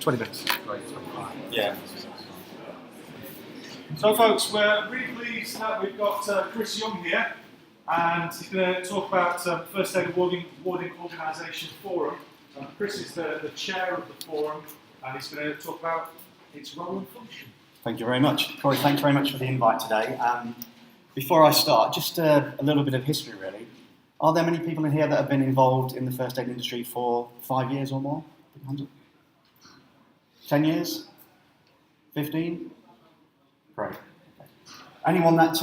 20 minutes. Yeah. So folks, we're really pleased that we've got Chris Young here, and he's going to talk about First Aid Awarding Organisation Forum. Chris is the chair of the forum, and he's going to talk about its role and function. Thank you very much. Corey, thanks very much for the invite today. Before I start, just a little bit of history really. Are there many people in here that have been involved in the first aid industry for 5 years or more? 10 years? 15? Great. Okay. Anyone that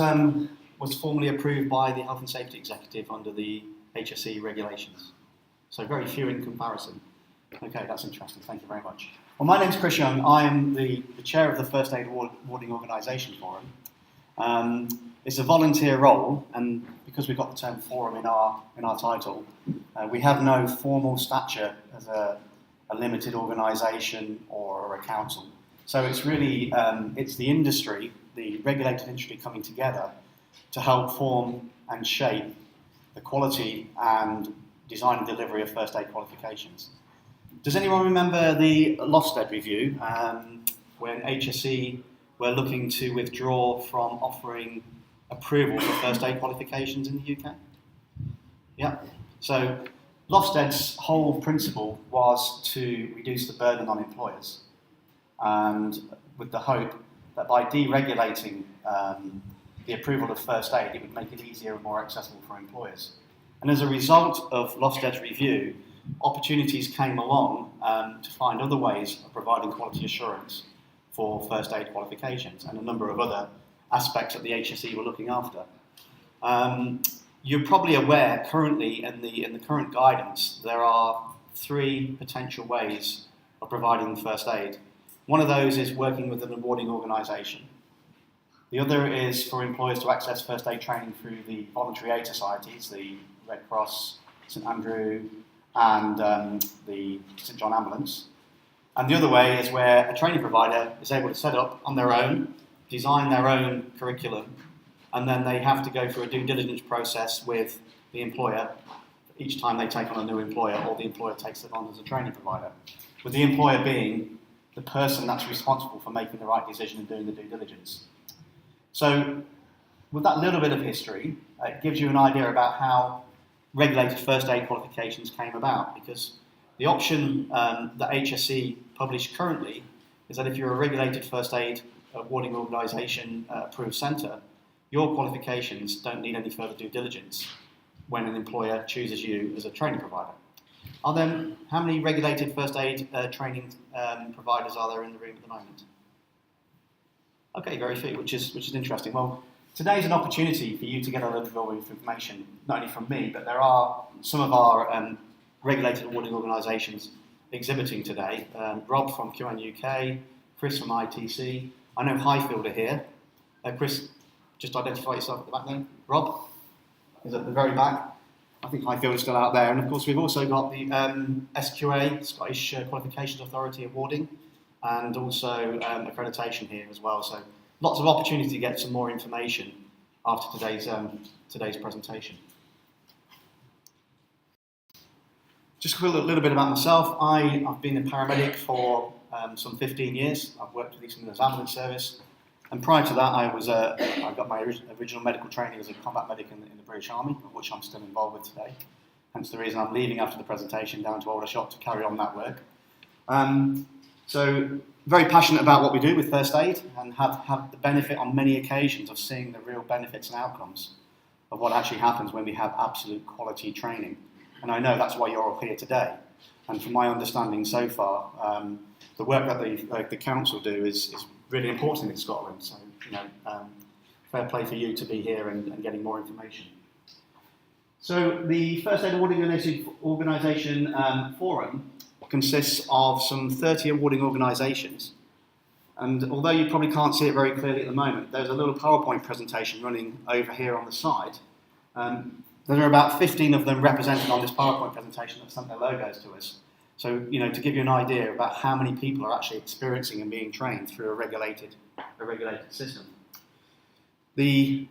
was formally approved by the Health and Safety Executive under the HSE regulations? So very few in comparison. Okay, that's interesting. Thank you very much. Well, my name's Chris Young. I am the chair of the First Aid Awarding Organisation Forum. It's a volunteer role, and because we've got the term forum in our title, we have no formal stature as a limited organisation or a council. So it's really it's the industry, the regulated industry, coming together to help form and shape the quality and design and delivery of first aid qualifications. Does anyone remember the Ofsted review when HSE were looking to withdraw from offering approval for first aid qualifications in the UK? Yeah. So Ofsted's whole principle was to reduce the burden on employers, and with the hope that by deregulating the approval of first aid, it would make it easier and more accessible for employers. And as a result of Ofsted's review, opportunities came along to find other ways of providing quality assurance for first aid qualifications and a number of other aspects that the HSE were looking after. You're probably aware currently in the current guidance there are 3 potential ways of providing first aid. One of those is working with an awarding organisation. The other is for employers to access first aid training through the voluntary aid societies, the Red Cross, St Andrew and the St John Ambulance. And the other way is where a training provider is able to set up on their own, design their own curriculum, and then they have to go through a due diligence process with the employer each time they take on a new employer, or the employer takes it on as a training provider, with the employer being the person that's responsible for making the right decision and doing the due diligence. So with that little bit of history, it gives you an idea about how regulated first aid qualifications came about, because the option that HSE published currently is that if you're a regulated first aid awarding organisation approved centre, your qualifications don't need any further due diligence when an employer chooses you as a training provider. How many regulated first aid training providers are there in the room at the moment? Okay, very few, which is interesting. Well, today's an opportunity for you to get a little bit more information, not only from me, but there are some of our regulated awarding organisations exhibiting today. Rob from QN UK, Chris from ITC. I know Highfield are here. Chris, just identify yourself at the back then. Rob is at the very back. I think Highfield is still out there. And of course, we've also got the SQA, Scottish Qualifications Authority awarding, and also accreditation here as well. So lots of opportunity to get some more information after today's presentation. Just a little bit about myself. I've been a paramedic for some 15 years. I've worked with the East Midlands Ambulance Service, and prior to that, I got my original medical training as a combat medic in the British Army, of which I'm still involved with today. Hence the reason I'm leaving after the presentation down to Aldershot to carry on that work. So very passionate about what we do with first aid, and have the benefit on many occasions of seeing the real benefits and outcomes of what actually happens when we have absolute quality training. And I know that's why you're all here today. And from my understanding so far, the work that the council do is really important in Scotland. So, fair play for you to be here and getting more information. So the First Aid Awarding Organisation Forum consists of some 30 awarding organisations. And although you probably can't see it very clearly at the moment, there's a little PowerPoint presentation running over here on the side. There are about 15 of them represented on this PowerPoint presentation that sent their logos to us. So, to give you an idea about how many people are actually experiencing and being trained through a regulated system. The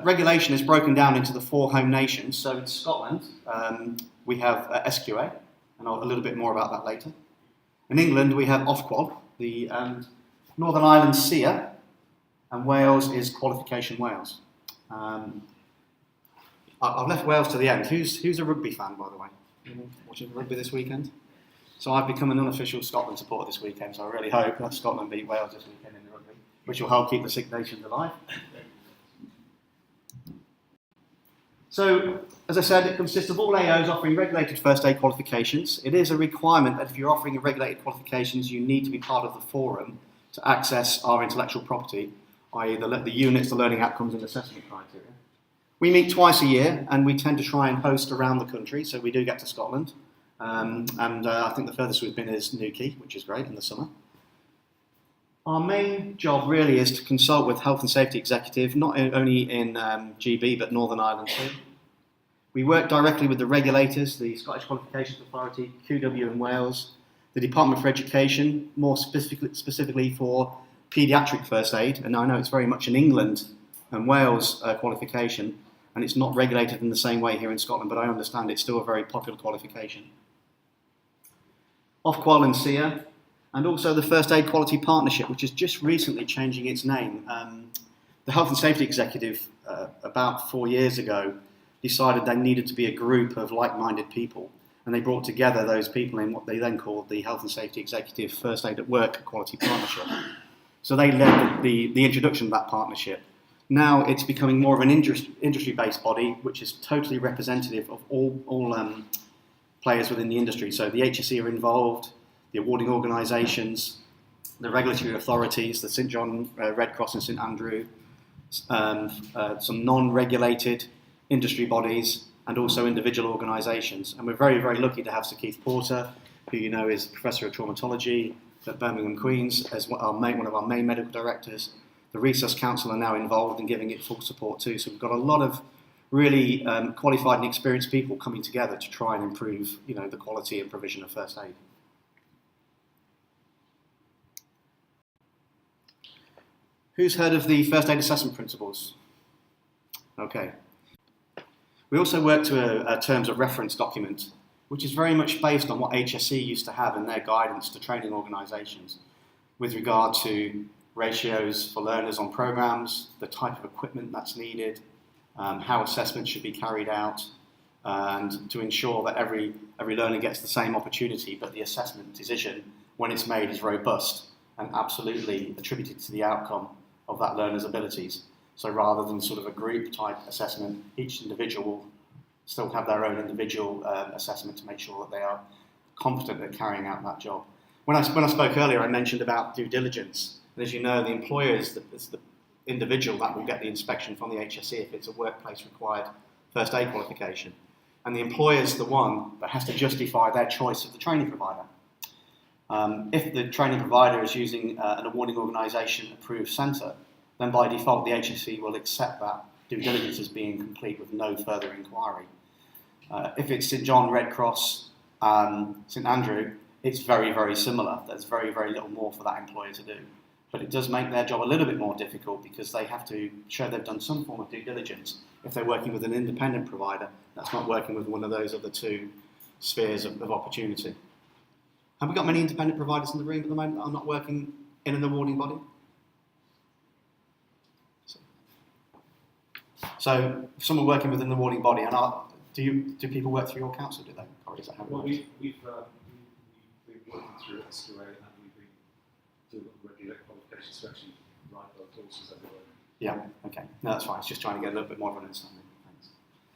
regulation is broken down into the 4 home nations. So in Scotland, we have SQA, and a little bit more about that later. In England, we have Ofqual, the Northern Ireland SEA, and Wales is Qualification Wales. I've left Wales to the end. Who's a rugby fan, by the way? Watching rugby this weekend? So I've become an unofficial Scotland supporter this weekend, so I really hope that Scotland beat Wales this weekend in the rugby, which will help keep the Six Nations alive. So, as I said, it consists of all AOs offering regulated first aid qualifications. It is a requirement that if you're offering regulated qualifications, you need to be part of the forum to access our intellectual property, i.e. the units, the learning outcomes and assessment criteria. We meet twice a year, and we tend to try and host around the country, so we do get to Scotland. I think the furthest we've been is Newquay, which is great in the summer. Our main job really is to consult with Health and Safety Executive, not only in GB, but Northern Ireland too. We work directly with the regulators, the Scottish Qualifications Authority, QW in Wales, the Department for Education, more specifically for paediatric first aid, and I know it's very much an England and Wales qualification, and it's not regulated in the same way here in Scotland, but I understand it's still a very popular qualification. Ofqual and SEA, and also the First Aid Quality Partnership, which is just recently changing its name. The Health and Safety Executive, about 4 years ago, decided there needed to be a group of like-minded people, and they brought together those people in what they then called the Health and Safety Executive First Aid at Work Quality Partnership. So they led the introduction of that partnership. Now it's becoming more of an industry-based body, which is totally representative of all players within the industry. So the HSE are involved, the awarding organisations, the regulatory authorities, the St John Red Cross and St Andrew, some non-regulated industry bodies, and also individual organisations. And we're very, very lucky to have Sir Keith Porter, who you know is Professor of Traumatology at Birmingham Queen's, as one of our main medical directors. The Resus Council are now involved in giving it full support too. So we've got a lot of really qualified and experienced people coming together to try and improve, the quality and provision of first aid. Who's heard of the first aid assessment principles? Okay. We also work to a terms of reference document, which is very much based on what HSE used to have in their guidance to training organisations with regard to ratios for learners on programs, the type of equipment that's needed, how assessment should be carried out, and to ensure that every learner gets the same opportunity, but the assessment decision, when it's made, is robust and absolutely attributed to the outcome of that learner's abilities. So rather than sort of a group type assessment, each individual will still have their own individual assessment to make sure that they are competent at carrying out that job. When I spoke earlier, I mentioned about due diligence. And as you know, the employer is the individual that will get the inspection from the HSE if it's a workplace required first aid qualification. And the employer is the one that has to justify their choice of the training provider. If the training provider is using an awarding organisation approved centre, then by default the HSE will accept that due diligence as being complete with no further inquiry. If it's St John, Red Cross, St Andrew, it's very, very similar. There's very, very little more for that employer to do. But it does make their job a little bit more difficult because they have to show they've done some form of due diligence if they're working with an independent provider that's not working with one of those other two spheres of opportunity. Have we got many independent providers in the room at the moment that are not working in an awarding body? So if someone working within the awarding body, and do people work through your council, do they? Or is that how it works? We've been working through SQA and we've been doing regular qualifications to actually write our courses everywhere. Yeah, okay. No, that's fine. It's just trying to get a little bit more of an understanding. Thanks.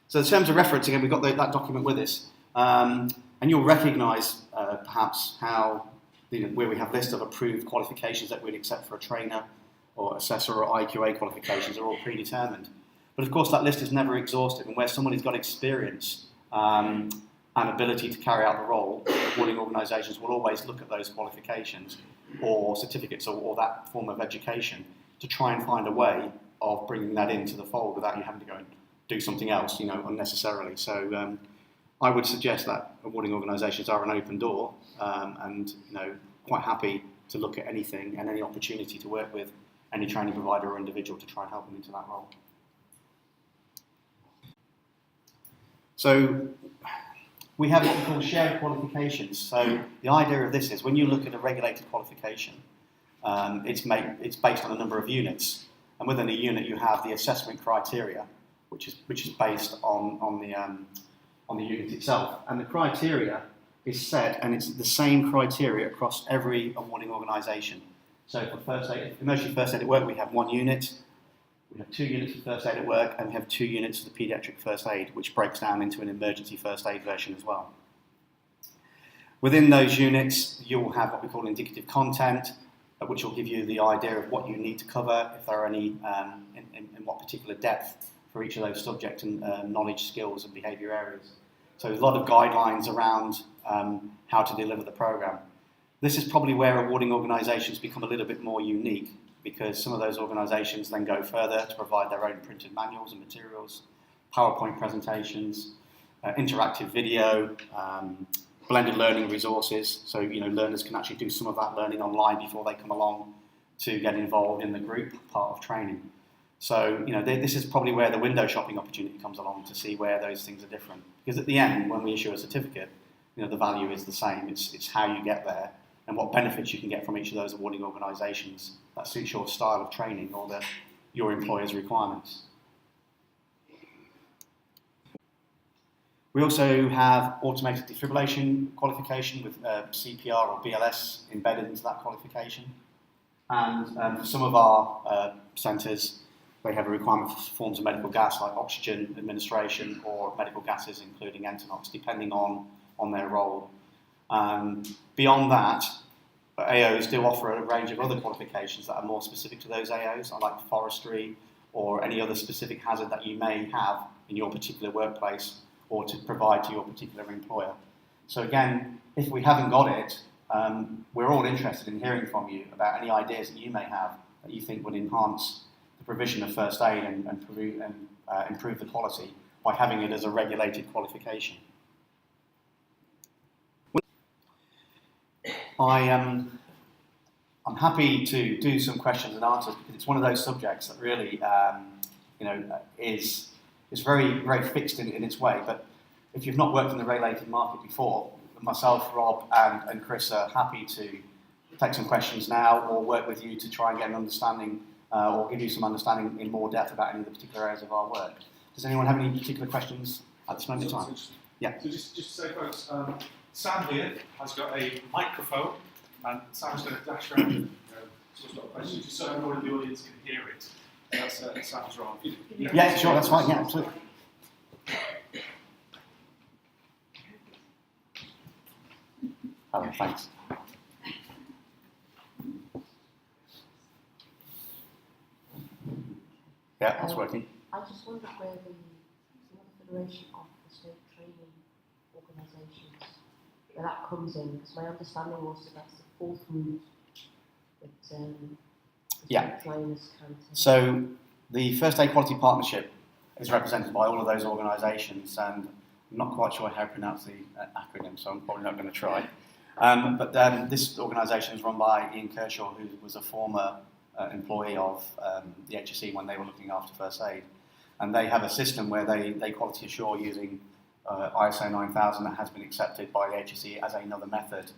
So in terms of reference, again, we've got that document with us. And you'll recognise perhaps how, where we have lists of approved qualifications that we'd accept for a trainer or assessor or IQA qualifications are all predetermined. But of course that list is never exhaustive, and where someone has got experience and ability to carry out the role, awarding organisations will always look at those qualifications or certificates or that form of education to try and find a way of bringing that into the fold without you having to go and do something else, unnecessarily. So I would suggest that awarding organisations are an open door and quite happy to look at anything and any opportunity to work with any training provider or individual to try and help them into that role. So We have what we call shared qualifications. So the idea of this is when you look at a regulated qualification, it's based on a number of units, and within a unit you have the assessment criteria, which is based on the unit itself, and the criteria is set, and it's the same criteria across every awarding organisation. So for first aid, emergency first aid at work, we have 1 unit. We have 2 units of first aid at work, and we have 2 units of the paediatric first aid, which breaks down into an emergency first aid version as well. Within those units, you will have what we call indicative content, which will give you the idea of what you need to cover, if there are any, in what particular depth for each of those subject and knowledge, skills, and behaviour areas. So there's a lot of guidelines around how to deliver the programme. This is probably where awarding organisations become a little bit more unique, because some of those organisations then go further to provide their own printed manuals and materials, PowerPoint presentations, interactive video, blended learning resources, so learners can actually do some of that learning online before they come along to get involved in the group part of training. So this is probably where the window shopping opportunity comes along to see where those things are different. Because at the end, when we issue a certificate, the value is the same. It's how you get there and what benefits you can get from each of those awarding organisations that suits your style of training or your employer's requirements. We also have automated defibrillation qualification with CPR or BLS embedded into that qualification. And for some of our centres, they have a requirement for forms of medical gas like oxygen administration or medical gases including Entonox, depending on their role. Beyond that, AOs do offer a range of other qualifications that are more specific to those AOs, like forestry or any other specific hazard that you may have in your particular workplace or to provide to your particular employer. So again, if we haven't got it, we're all interested in hearing from you about any ideas that you may have that you think would enhance the provision of first aid and improve the quality by having it as a regulated qualification. I'm happy to do some questions and answers because it's one of those subjects that really is very, very fixed in its way. But if you've not worked in the regulated market before, myself, Rob, and Chris are happy to take some questions now or work with you to try and get an understanding or give you some understanding in more depth about any of the particular areas of our work. Does anyone have any particular questions at this moment in time? Yeah. So just to say, folks, Sam here has got a microphone, and Sam's going to dash around and sort of questions just so everyone in the audience can hear it. That's Sam's role. Yeah, sure, that's fine. Yeah, absolutely. Hello, thanks. Yeah, that's working. I just wondered where some of the Federation of the State Training Organisations, where that comes in, because my understanding was that that's the fourth route that trainers can take. So the First Aid Quality Partnership is represented by all of those organisations, and I'm not quite sure how to pronounce the acronym, so I'm probably not going to try. But this organisation is run by Ian Kershaw, who was a former employee of the HSE when they were looking after first aid. And they have a system where they quality assure using ISO 9000 that has been accepted by the HSE as another method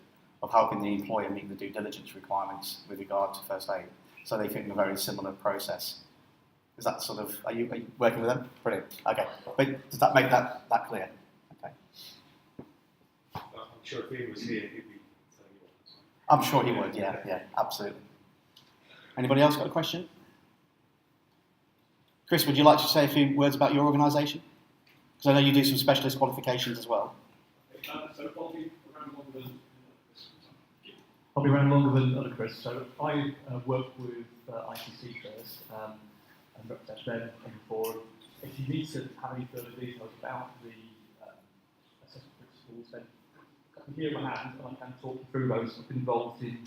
of helping the employer meet the due diligence requirements with regard to first aid. So they fit in a very similar process. Is that sort of, are you working with them? Brilliant. Okay. But does that make that clear? Okay. I'm sure if Ian was here, he'd be telling you what. I'm sure he would, yeah, absolutely. Anybody else got a question? Chris, would you like to say a few words about your organisation? Because I know you do some specialist qualifications as well. So probably ran longer than other Chris. So I work with ITC first and represent them in the forum. If you need to have any further details about the assessment principles, then I can hear my hand and I can talk you through those. I've been involved in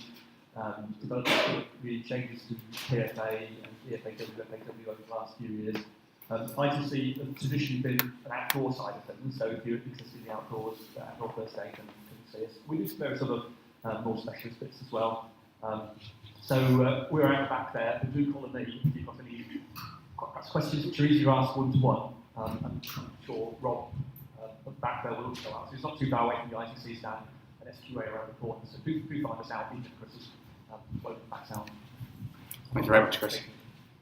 developing the changes to PFA and EFAW over the last few years. ITC has traditionally been an outdoor side of things, so if you're interested in the outdoors, outdoor first aid, then see us. We do various other more specialist bits as well. So we're out back there, but do call me if you've got any questions which are easier to ask one-to-one. I'm sure Rob back there will also go out. So it's not too far away from the ITC stand and SQA around the corner. So do find us out, even if Chris is floating back out. Thank you very much, Chris.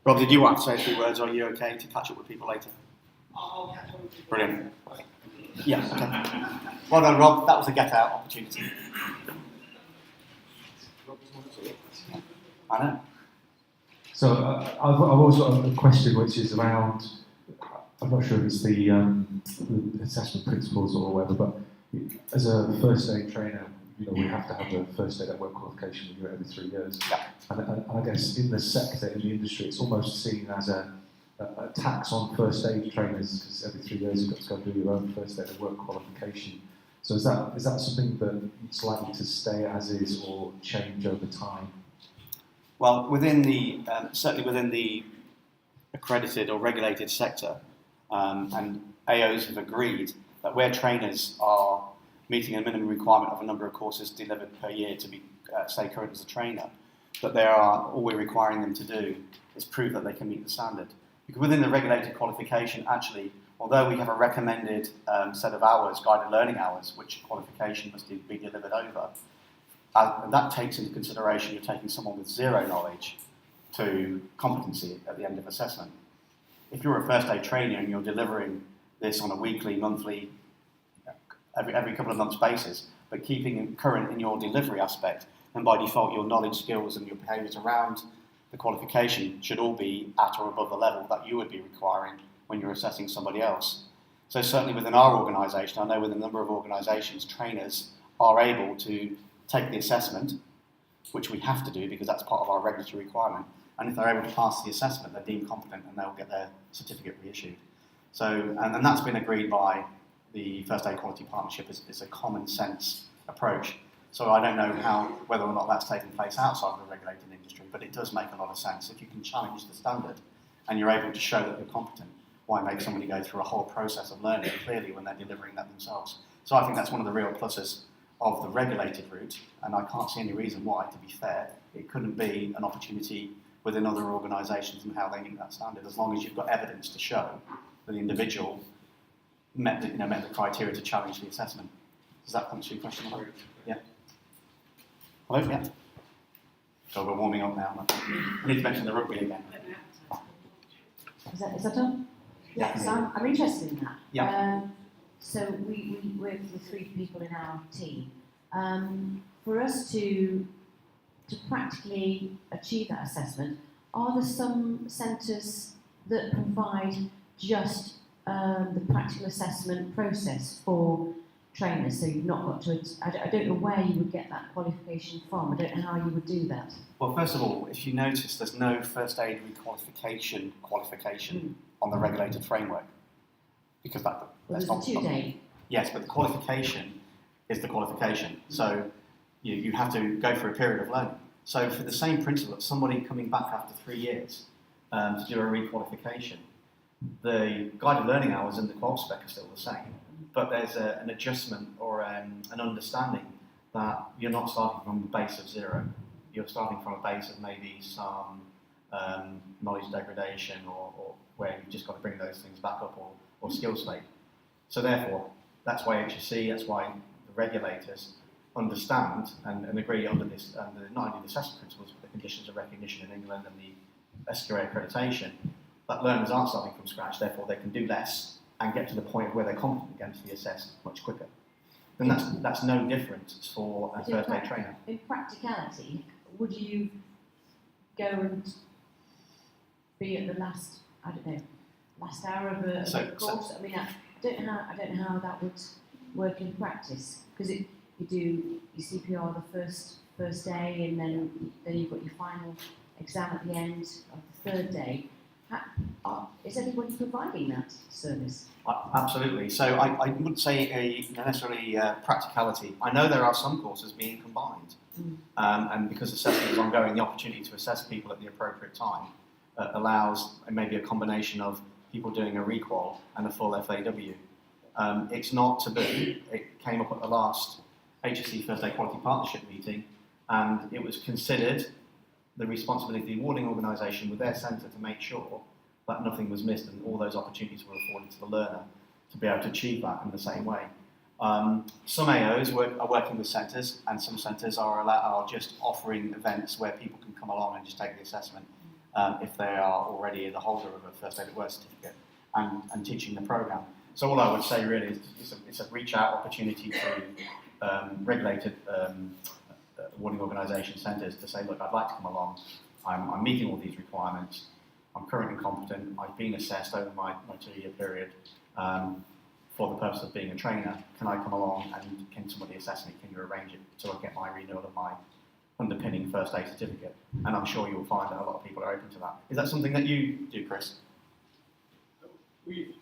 Rob, did you want to say a few words, or are you okay to catch up with people later? I'll catch up with you. Brilliant. Yeah, okay. Well done, Rob. That was a get-out opportunity. I know. So I've always got a question which is around, I'm not sure if it's the assessment principles or whatever, but as a first aid trainer, we have to have a first aid at work qualification review every 3 years. Yeah. And I guess in the sector, in the industry, it's almost seen as a tax on first aid trainers, because every 3 years you've got to go do your own first aid at work qualification. So is that something that it's likely to stay as is or change over time? Well, within the certainly within the accredited or regulated sector, and AOs have agreed that where trainers are meeting a minimum requirement of a number of courses delivered per year to be stay current as a trainer, that all we're requiring them to do is prove that they can meet the standard. Because within the regulated qualification, actually, although we have a recommended set of hours, guided learning hours, which qualification must be delivered over, that takes into consideration you're taking someone with zero knowledge to competency at the end of assessment. If you're a first aid trainer and you're delivering this on a weekly, monthly, every couple of months basis, but keeping it current in your delivery aspect, then by default your knowledge, skills and your behaviours around the qualification should all be at or above the level that you would be requiring when you're assessing somebody else. So certainly within our organisation, I know within a number of organisations, trainers are able to take the assessment, which we have to do because that's part of our regulatory requirement, and if they're able to pass the assessment, they're deemed competent and they'll get their certificate reissued. So, and that's been agreed by the First Aid Quality Partnership as a common sense approach. So I don't know whether or not that's taken place outside of the regulated industry, but it does make a lot of sense. If you can challenge the standard and you're able to show that you're competent, why make somebody go through a whole process of learning clearly when they're delivering that themselves? So I think that's one of the real pluses of the regulated route, and I can't see any reason why, to be fair, it couldn't be an opportunity within other organisations and how they meet that standard, as long as you've got evidence to show that the individual met the criteria to challenge the assessment. Does that answer your question? Yeah. Hello? Yeah. So we're warming up now. I need to mention the rugby again. Is that done? Yeah. So I'm interested in that. Yeah. So we work with 3 people in our team. For us to practically achieve that assessment, are there some centres that provide just the practical assessment process for trainers? So you've not got to. I don't know where you would get that qualification from. I don't know how you would do that. Well, first of all, if you notice, there's no first aid qualification on the regulated framework, because that's There's not a 2-day. Yes, but the qualification is the qualification. So you have to go through a period of learning. So for the same principle of somebody coming back after 3 years to do a requalification, the guided learning hours and the qual spec are still the same, but there's an adjustment or an understanding that you're not starting from a base of 0. You're starting from a base of maybe some knowledge degradation or where you've just got to bring those things back up or skill state. So therefore, that's why HSC, that's why the regulators understand and agree under this, not only the assessment principles, but the conditions of recognition in England and the SQA accreditation, that learners aren't starting from scratch, therefore they can do less and get to the point where they're competent again to be assessed much quicker. And that's no different for a first aid trainer. In practicality, would you go and be at the last hour of a course? I mean, I don't know how that would work in practice, because you do your CPR the first day, and then you've got your final exam at the end of the 3rd day. Is anybody providing that service? Absolutely. So I wouldn't say necessarily practicality. I know there are some courses being combined, and because assessment is ongoing, the opportunity to assess people at the appropriate time allows maybe a combination of people doing a requal and a full FAW. It's not taboo. It came up at the last HSC First Aid Quality Partnership meeting, and it was considered the responsibility of the awarding organisation with their centre to make sure that nothing was missed and all those opportunities were afforded to the learner. to be able to achieve that in the same way. Some AOs are working with centres, and some centres are just offering events where people can come along and just take the assessment if they are already the holder of a First Aid at Work certificate and teaching the programme. So all I would say really is it's a reach out opportunity to regulated awarding organisation centres to say, look, I'd like to come along, I'm meeting all these requirements, I'm current and competent, I've been assessed over my 2-year period for the purpose of being a trainer, can I come along and can somebody assess me, can you arrange it so I get my renewal of my underpinning first aid certificate? And I'm sure you'll find that a lot of people are open to that. Is that something that you do, Chris? We've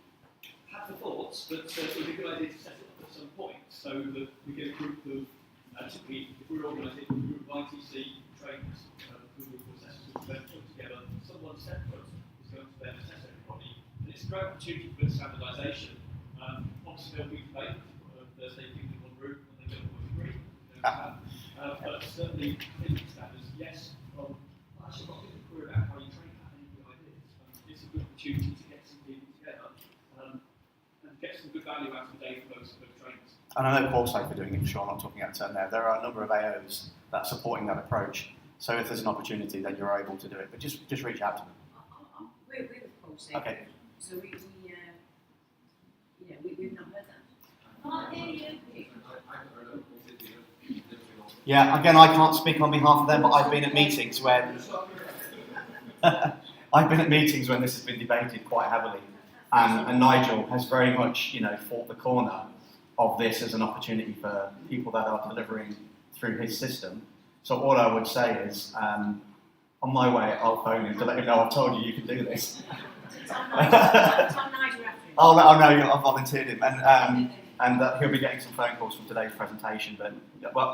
had the thoughts, but it would be a good idea to set it up at some point so that we get a group of, typically, if we're organising a group of ITC trainers who will assess us all together, someone separate is going to then assess everybody. And it's a great opportunity for standardisation. Obviously, there'll be debate. There's they think in one group and they don't all agree. But certainly, I think standards, yes. Actually, I've got to think through about how you train that and good ideas. It's a good opportunity to get some people together and get some good value out of the day for those trainers. And I know Paul's safe for doing it, for sure, I'm not talking out of turn there. There are a number of AOs that are supporting that approach. So if there's an opportunity, then you're able to do it. But just reach out to them. We're with Paul safe. Okay. So we've not heard that. Can't hear you. Yeah, again, I can't speak on behalf of them, but I've been at meetings when this has been debated quite heavily, and Nigel has very much, fought the corner of this as an opportunity for people that are delivering through his system. So all I would say is, on my way, I'll phone him to let him know I've told you can do this. Oh no, I've volunteered him, and he'll be getting some phone calls from today's presentation, but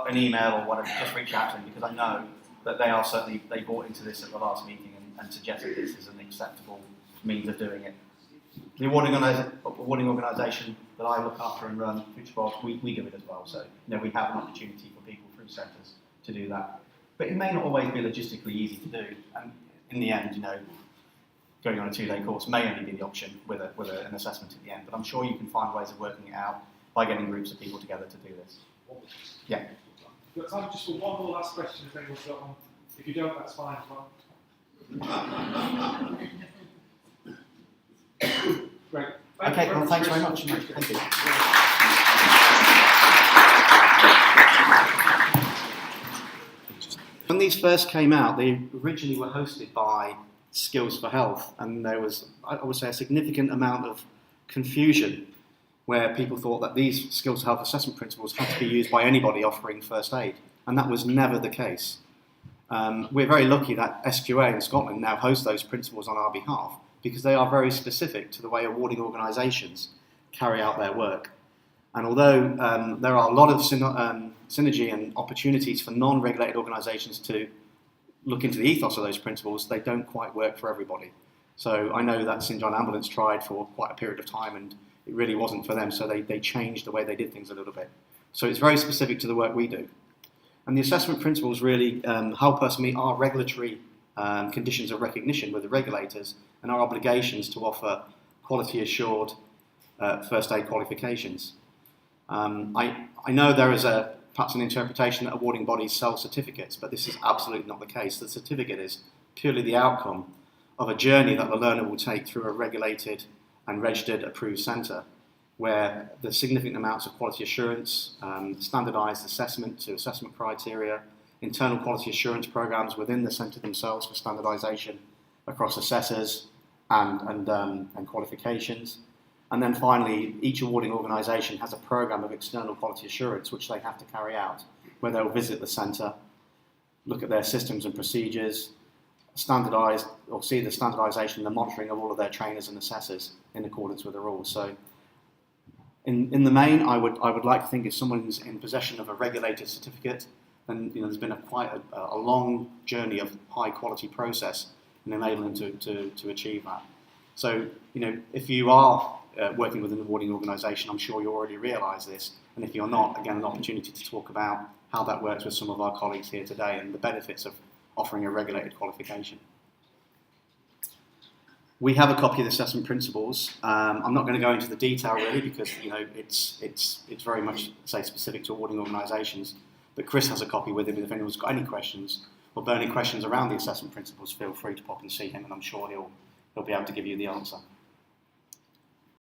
an email or whatever, just reach out to him, because I know that they bought into this at the last meeting and suggested this is an acceptable means of doing it. The awarding organisation that I look after and run, Future Boss, we give it as well, so we have an opportunity for people through centres to do that. But it may not always be logistically easy to do, and in the end, going on a 2-day course may only be the option with an assessment at the end, but I'm sure you can find ways of working it out by getting groups of people together to do this. Yeah. We've got time just for one more last question if anyone's got one. If you don't, that's fine as well. Great. Okay, well, thanks very much. Thank you. When these first came out, they originally were hosted by Skills for Health, and there was, I would say, a significant amount of confusion where people thought that these Skills for Health assessment principles had to be used by anybody offering first aid, and that was never the case. We're very lucky that SQA in Scotland now hosts those principles on our behalf, because they are very specific to the way awarding organisations carry out their work. And although there are a lot of synergy and opportunities for non-regulated organisations to look into the ethos of those principles, they don't quite work for everybody. So I know that St John Ambulance tried for quite a period of time and it really wasn't for them, so they changed the way they did things a little bit. So it's very specific to the work we do. And the assessment principles really help us meet our regulatory conditions of recognition with the regulators and our obligations to offer quality assured first aid qualifications. I know there is perhaps an interpretation that awarding bodies sell certificates, but this is absolutely not the case. The certificate is purely the outcome of a journey that the learner will take through a regulated and registered approved centre, where there's significant amounts of quality assurance, standardised assessment to assessment criteria, internal quality assurance programmes within the centre themselves for standardisation across assessors and qualifications. And then finally, each awarding organisation has a programme of external quality assurance which they have to carry out, where they'll visit the centre, look at their systems and procedures, standardise or see the standardisation and the monitoring of all of their trainers and assessors in accordance with the rules. So in the main, I would like to think if someone's in possession of a regulated certificate, then there's been quite a long journey of high quality process in enabling them to achieve that. So if you are working with an awarding organisation, I'm sure you already realise this, and if you're not, again, an opportunity to talk about how that works with some of our colleagues here today and the benefits of offering a regulated qualification. We have a copy of the assessment principles. I'm not going to go into the detail really because it's very much say specific to awarding organisations. But Chris has a copy with him, and if anyone's got any questions or burning questions around the assessment principles, feel free to pop and see him, and I'm sure he'll be able to give you the answer.